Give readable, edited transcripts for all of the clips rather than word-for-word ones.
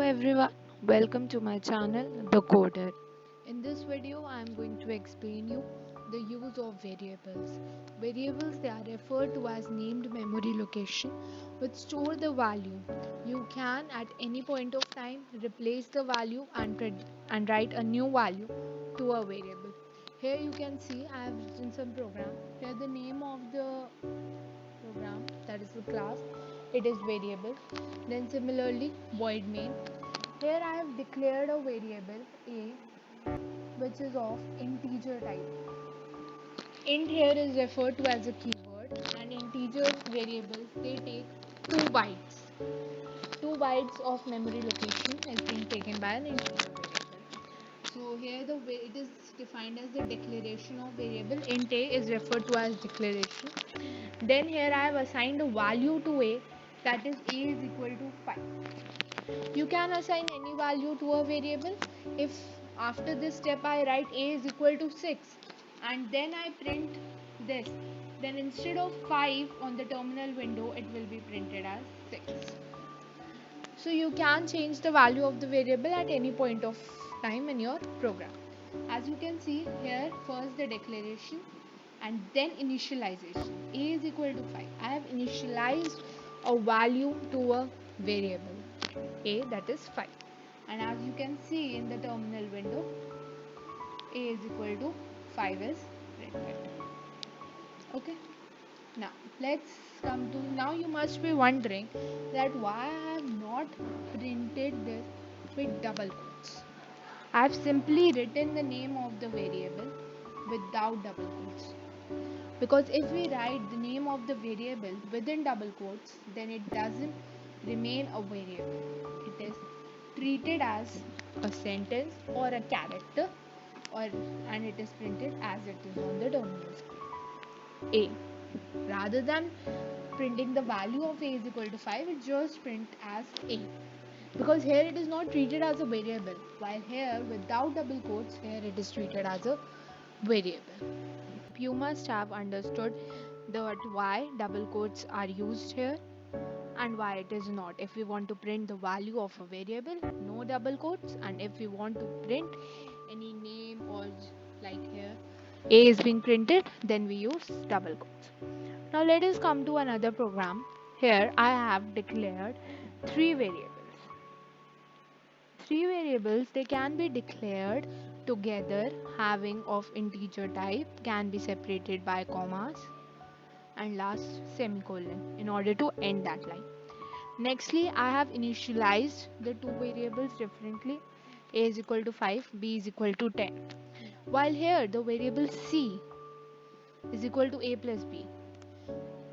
Everyone, welcome to my channel The Coder. In this video I am going to explain you the use of variables. Variables, they are referred to as named memory location which store the value. You can at any point of time replace the value and write a new value to a variable. Here you can see I have written some program. Here the name of the program, that is the class, it is variable. Then similarly void main. Here I have declared a variable a which is of integer type. Int here is referred to as a keyword, and integer variables, they take 2 bytes. 2 bytes of memory location is being taken by an integer variable. So here the way it is defined as the declaration of variable. Int a is referred to as declaration. Then here I have assigned a value to a, that is a is equal to 5. You can assign any value to a variable. If after this step I write a is equal to 6 and then I print this, then instead of 5 on the terminal window it will be printed as 6. So you can change the value of the variable at any point of time in your program. As you can see here, first the declaration and then initialization. A is equal to 5. I have initialized a value to a variable a, that is 5, and as you can see in the terminal window, a is equal to 5 is printed. Okay, now let's come to, now you must be wondering that why I have not printed this with double quotes. I have simply written the name of the variable without double quotes, because if we write the name of the variable within double quotes, then it doesn't remain a variable. It is treated as a sentence or a character, and it is printed as it is on the terminal screen. A, rather than printing the value of a is equal to 5, it just print as a, because here it is not treated as a variable, while here without double quotes, here it is treated as a variable. You must have understood that why double quotes are used here and why it is not. If we want to print the value of a variable, no double quotes, and if we want to print any name or like here a is being printed, then we use double quotes. Now let us come to another program. Here I have declared three variables. Three variables, they can be declared together, having of integer type, can be separated by commas and last semicolon in order to end that line. Nextly, I have initialized the two variables differently. A is equal to 5, b is equal to 10. While here the variable c is equal to a plus b.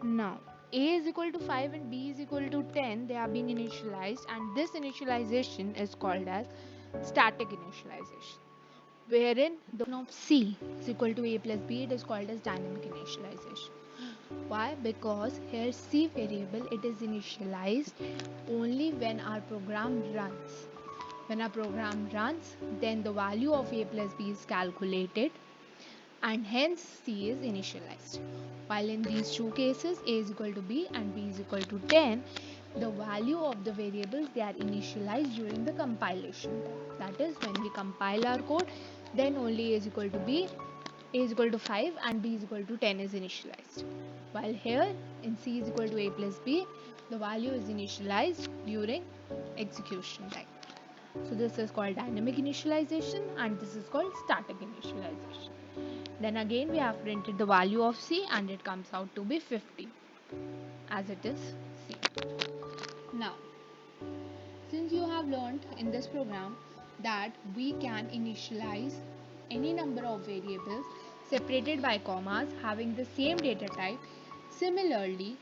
Now, a is equal to 5 and b is equal to 10, they are being initialized, and this initialization is called as static initialization. Wherein the of c is equal to a plus b, it is called as dynamic initialization. Why? Because here c variable, it is initialized only when our program runs. When our program runs, then the value of a plus b is calculated and hence c is initialized. While in these two cases, a is equal to b and b is equal to 10, the value of the variables, they are initialized during the compilation time. That is, when we compile our code, then only a is equal to b, a is equal to 5 and b is equal to 10 is initialized. While here in c is equal to a plus b, the value is initialized during execution time. So this is called dynamic initialization and this is called static initialization. Then again we have printed the value of c and it comes out to be 50 as it is c. Now, since you have learned in this program that we can initialize any number of variables separated by commas having the same data type, similarly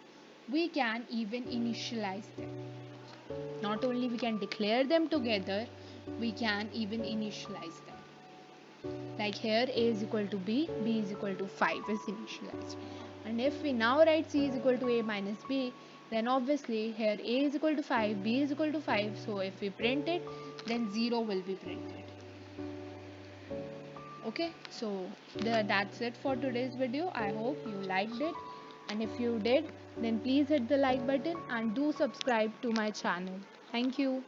we can even initialize them. Not only we can declare them together, we can even initialize them. Like here a is equal to b, b is equal to 5 is initialized. And if we now write c is equal to a minus b, then obviously here a is equal to 5, b is equal to 5. So if we print it, then 0 will be printed. Okay, so that's it for today's video. I hope you liked it. And if you did, then please hit the like button and do subscribe to my channel. Thank you.